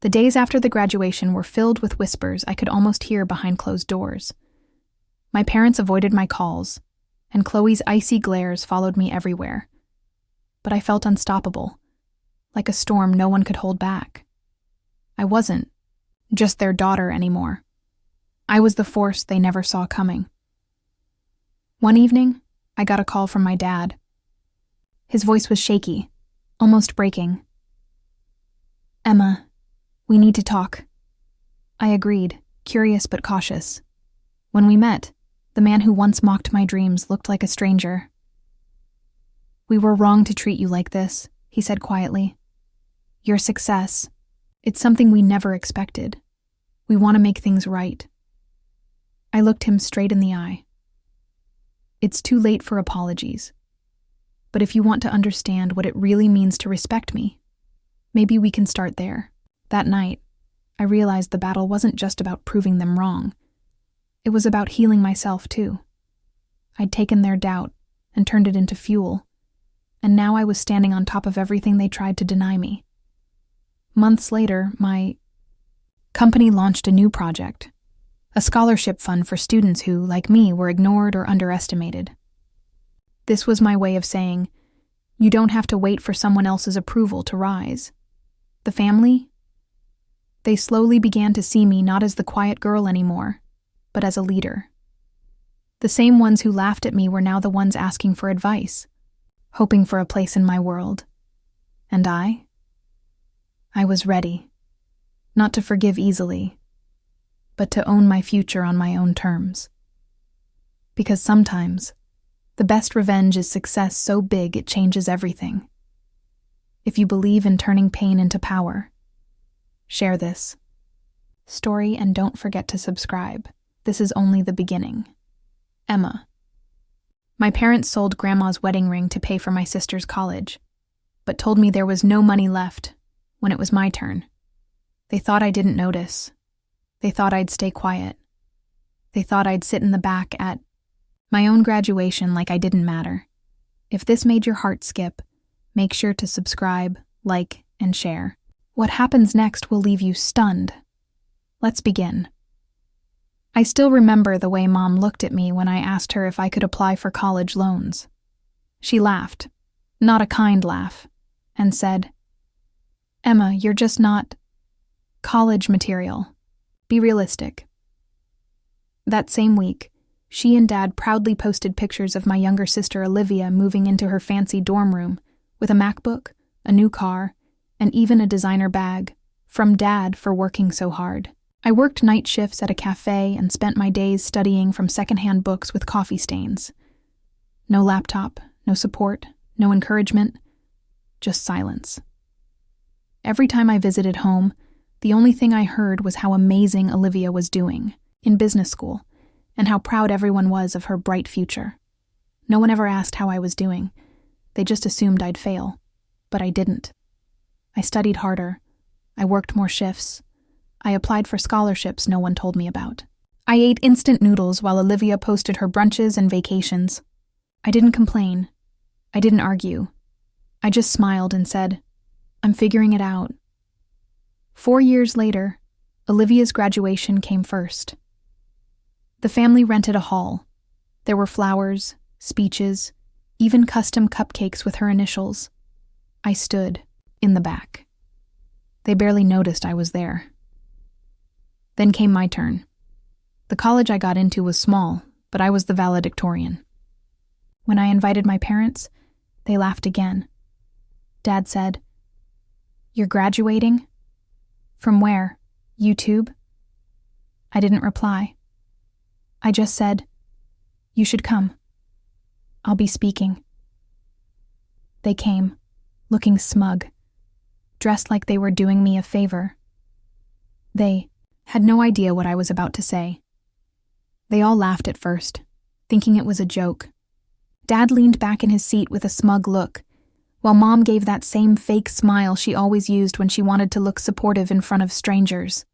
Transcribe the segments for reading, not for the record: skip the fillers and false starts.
The days after the graduation were filled with whispers I could almost hear behind closed doors. My parents avoided my calls, and Chloe's icy glares followed me everywhere. But I felt unstoppable, like a storm no one could hold back. I wasn't just their daughter anymore. I was the force they never saw coming. One evening, I got a call from my dad. His voice was shaky, almost breaking. "Emma, we need to talk." I agreed, curious but cautious. When we met, the man who once mocked my dreams looked like a stranger. "We were wrong to treat you like this," he said quietly. "Your success, it's something we never expected. We want to make things right." I looked him straight in the eye. "It's too late for apologies. But if you want to understand what it really means to respect me, maybe we can start there." That night, I realized the battle wasn't just about proving them wrong. It was about healing myself, too. I'd taken their doubt and turned it into fuel, and now I was standing on top of everything they tried to deny me. Months later, my company launched a new project, a scholarship fund for students who, like me, were ignored or underestimated. This was my way of saying, you don't have to wait for someone else's approval to rise. The family? They slowly began to see me not as the quiet girl anymore, but as a leader. The same ones who laughed at me were now the ones asking for advice, hoping for a place in my world. And I was ready, not to forgive easily, but to own my future on my own terms. Because sometimes, the best revenge is success so big it changes everything. If you believe in turning pain into power, share this story and don't forget to subscribe. This is only the beginning. Emma. My parents sold Grandma's wedding ring to pay for my sister's college, but told me there was no money left when it was my turn. They thought I didn't notice. They thought I'd stay quiet. They thought I'd sit in the back at my own graduation like I didn't matter. If this made your heart skip, make sure to subscribe, like, and share. What happens next will leave you stunned. Let's begin. I still remember the way Mom looked at me when I asked her if I could apply for college loans. She laughed, not a kind laugh, and said, "Emma, you're just not college material. Be realistic." That same week, she and Dad proudly posted pictures of my younger sister Olivia moving into her fancy dorm room with a MacBook, a new car, and even a designer bag, from Dad for working so hard. I worked night shifts at a cafe and spent my days studying from secondhand books with coffee stains. No laptop, no support, no encouragement, just silence. Every time I visited home, the only thing I heard was how amazing Olivia was doing in business school, and how proud everyone was of her bright future. No one ever asked how I was doing. They just assumed I'd fail, but I didn't. I studied harder. I worked more shifts. I applied for scholarships no one told me about. I ate instant noodles while Olivia posted her brunches and vacations. I didn't complain. I didn't argue. I just smiled and said, "I'm figuring it out." 4 years later, Olivia's graduation came first. The family rented a hall. There were flowers, speeches, even custom cupcakes with her initials. I stood in the back. They barely noticed I was there. Then came my turn. The college I got into was small, but I was the valedictorian. When I invited my parents, they laughed again. Dad said, "You're graduating? From where? YouTube?" I didn't reply. I just said, "You should come. I'll be speaking." They came, looking smug, dressed like they were doing me a favor. They had no idea what I was about to say. They all laughed at first, thinking it was a joke. Dad leaned back in his seat with a smug look, while Mom gave that same fake smile she always used when she wanted to look supportive in front of strangers.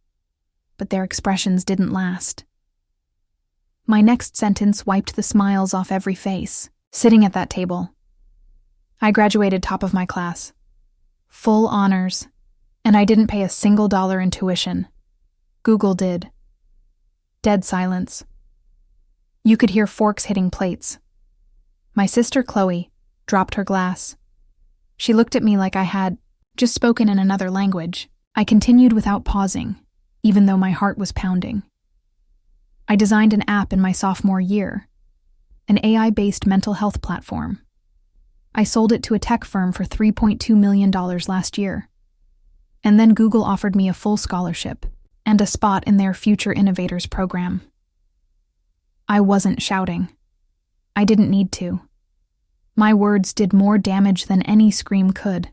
But their expressions didn't last. My next sentence wiped the smiles off every face. Sitting at that table, I graduated top of my class. Full honors, And I didn't pay a single dollar in tuition. Google did. Dead silence. You could hear forks hitting plates. My sister Chloe dropped her glass. She looked at me like I had just spoken in another language. I continued without pausing, even though my heart was pounding. I designed an app in my sophomore year, an AI-based mental health platform. I sold it to a tech firm for $3.2 million last year. And then Google offered me a full scholarship and a spot in their Future Innovators program. I wasn't shouting. I didn't need to. My words did more damage than any scream could.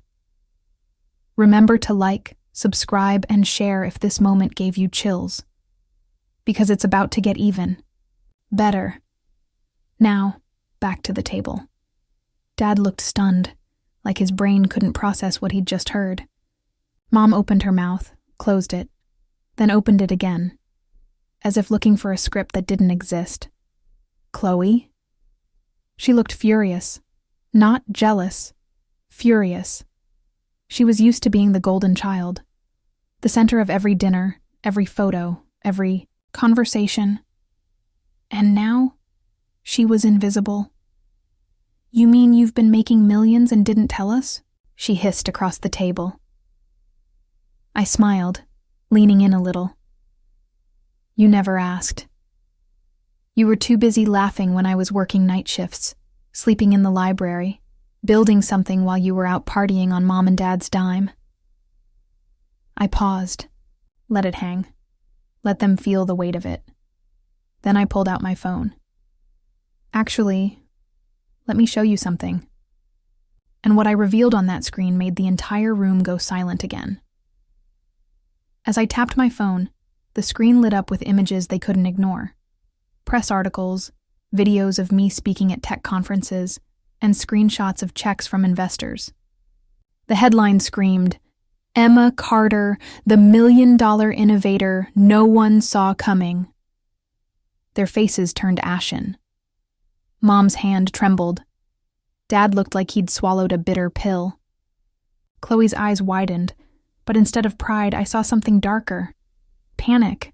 Remember to like, subscribe, and share if this moment gave you chills. Because it's about to get even. Better. Now, back to the table. Dad looked stunned, like his brain couldn't process what he'd just heard. Mom opened her mouth, closed it, then opened it again, as if looking for a script that didn't exist. Chloe? She looked furious. Not jealous. Furious. She was used to being the golden child, the center of every dinner, every photo, every conversation. And now, she was invisible. You mean you've been making millions and didn't tell us? She hissed across the table. I smiled, leaning in a little. You never asked. You were too busy laughing when I was working night shifts, sleeping in the library, building something while you were out partying on Mom and Dad's dime. I paused, let it hang, let them feel the weight of it. Then I pulled out my phone. Actually, let me show you something. And what I revealed on that screen made the entire room go silent again. As I tapped my phone, the screen lit up with images they couldn't ignore. Press articles, videos of me speaking at tech conferences, and screenshots of checks from investors. The headline screamed, "Emma Carter, the $1 million innovator no one saw coming." Their faces turned ashen. Mom's hand trembled. Dad looked like he'd swallowed a bitter pill. Chloe's eyes widened, but instead of pride, I saw something darker. Panic.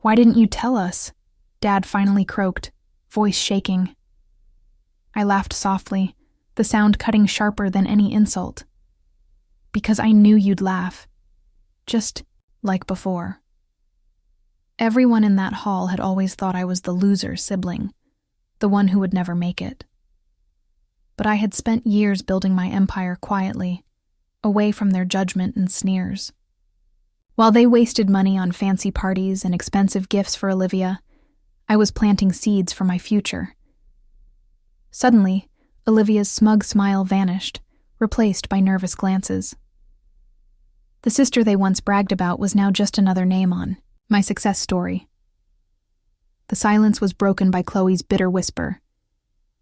"Why didn't you tell us?" Dad finally croaked, voice shaking. I laughed softly, the sound cutting sharper than any insult. Because I knew you'd laugh. Just like before. Everyone in that hall had always thought I was the loser sibling, the one who would never make it. But I had spent years building my empire quietly, away from their judgment and sneers. While they wasted money on fancy parties and expensive gifts for Olivia, I was planting seeds for my future. Suddenly, Olivia's smug smile vanished, replaced by nervous glances. The sister they once bragged about was now just another name on my success story. The silence was broken by Chloe's bitter whisper.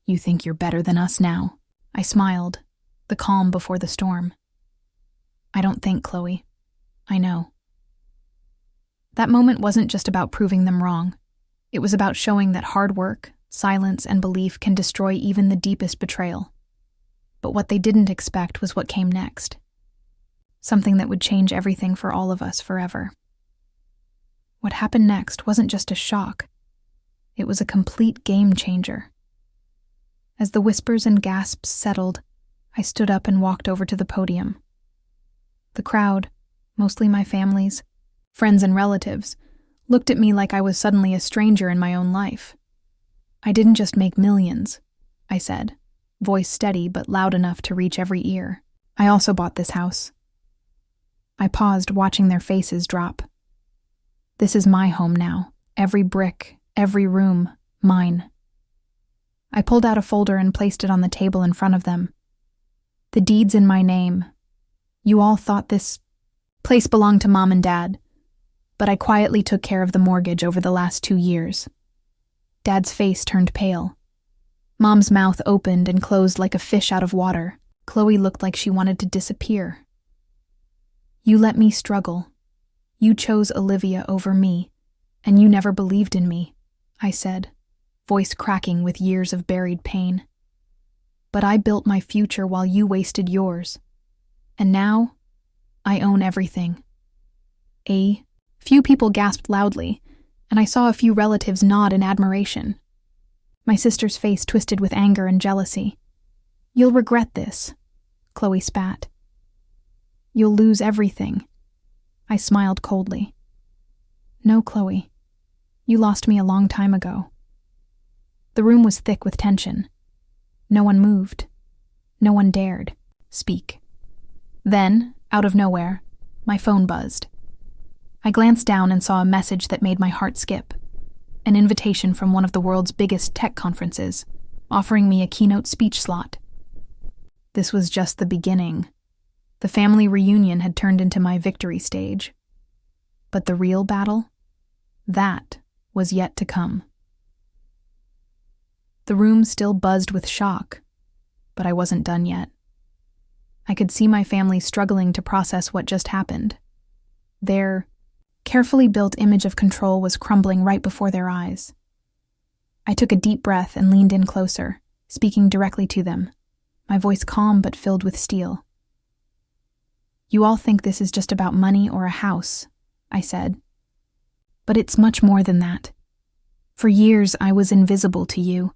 "You think you're better than us now?" I smiled, the calm before the storm. "I don't think, Chloe. I know." That moment wasn't just about proving them wrong. It was about showing that hard work, silence, and belief can destroy even the deepest betrayal. But what they didn't expect was what came next. Something that would change everything for all of us forever. What happened next wasn't just a shock. It was a complete game changer. As the whispers and gasps settled, I stood up and walked over to the podium. The crowd, mostly my family's, friends and relatives, looked at me like I was suddenly a stranger in my own life. "I didn't just make millions," I said, voice steady but loud enough to reach every ear. "I also bought this house." I paused, watching their faces drop. This is my home now. Every brick, every room, mine. I pulled out a folder and placed it on the table in front of them. "The deed's in my name. You all thought this place belonged to Mom and Dad, but I quietly took care of the mortgage over the last 2 years." Dad's face turned pale. Mom's mouth opened and closed like a fish out of water. Chloe looked like she wanted to disappear. "You let me struggle. You chose Olivia over me, and you never believed in me," I said, voice cracking with years of buried pain. "But I built my future while you wasted yours. And now, I own everything. A few people gasped loudly, and I saw a few relatives nod in admiration. My sister's face twisted with anger and jealousy. You'll regret this, Chloe spat. You'll lose everything. I smiled coldly. No, Chloe. You lost me a long time ago. The room was thick with tension. No one moved. No one dared speak. Then, out of nowhere, my phone buzzed. I glanced down and saw a message that made my heart skip. An invitation from one of the world's biggest tech conferences, offering me a keynote speech slot. This was just the beginning. The family reunion had turned into my victory stage. But the real battle? That was yet to come. The room still buzzed with shock, but I wasn't done yet. I could see my family struggling to process what just happened. Their carefully built image of control was crumbling right before their eyes. I took a deep breath and leaned in closer, speaking directly to them, my voice calm but filled with steel. You all think this is just about money or a house, I said. But it's much more than that. For years, I was invisible to you.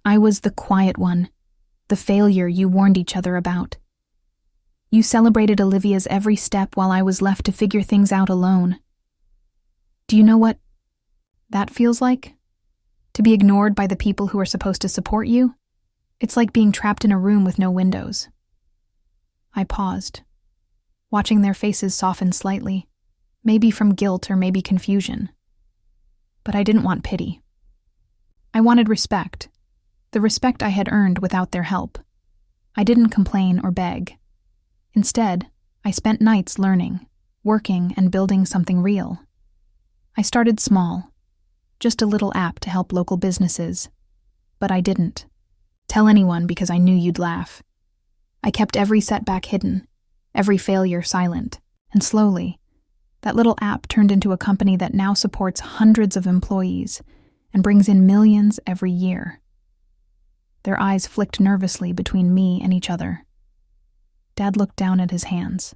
I was the quiet one, the failure you warned each other about. You celebrated Olivia's every step while I was left to figure things out alone. Do you know what that feels like? To be ignored by the people who are supposed to support you? It's like being trapped in a room with no windows. I paused, watching their faces soften slightly, maybe from guilt or maybe confusion. But I didn't want pity. I wanted respect, the respect I had earned without their help. I didn't complain or beg. Instead, I spent nights learning, working, and building something real. I started small, just a little app to help local businesses. But I didn't tell anyone because I knew you'd laugh. I kept every setback hidden, every failure silent, and slowly, that little app turned into a company that now supports hundreds of employees and brings in millions every year. Their eyes flicked nervously between me and each other. Dad looked down at his hands.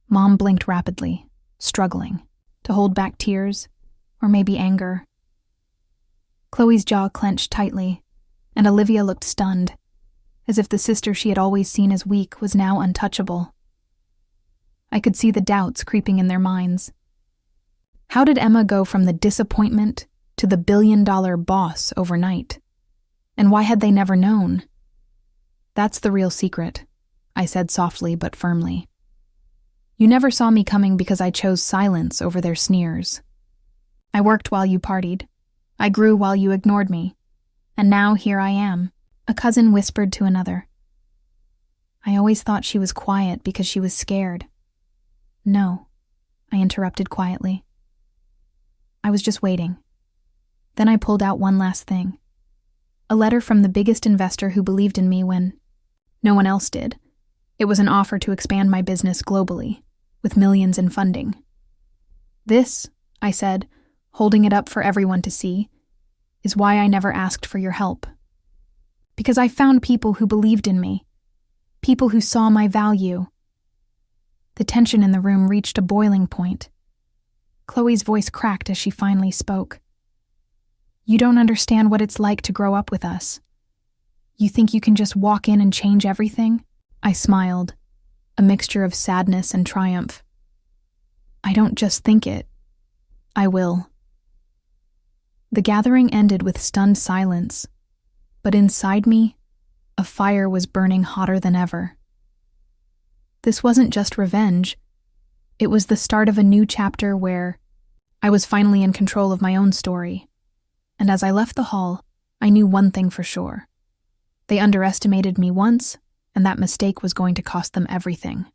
Mom blinked rapidly, struggling to hold back tears, or maybe anger. Chloe's jaw clenched tightly, and Olivia looked stunned, as if the sister she had always seen as weak was now untouchable. I could see the doubts creeping in their minds. How did Emma go from the disappointment to the billion-dollar boss overnight? And why had they never known? That's the real secret, I said softly but firmly. You never saw me coming because I chose silence over their sneers. I worked while you partied. I grew while you ignored me. And now here I am, a cousin whispered to another. I always thought she was quiet because she was scared. No, I interrupted quietly. I was just waiting. Then I pulled out one last thing. A letter from the biggest investor who believed in me when no one else did. It was an offer to expand my business globally, with millions in funding. This, I said, holding it up for everyone to see, is why I never asked for your help. Because I found people who believed in me, people who saw my value. The tension in the room reached a boiling point. Chloe's voice cracked as she finally spoke. You don't understand what it's like to grow up with us. You think you can just walk in and change everything? I smiled, a mixture of sadness and triumph. I don't just think it. I will. The gathering ended with stunned silence, but inside me, a fire was burning hotter than ever. This wasn't just revenge. It was the start of a new chapter where I was finally in control of my own story. And as I left the hall, I knew one thing for sure. They underestimated me once, and that mistake was going to cost them everything.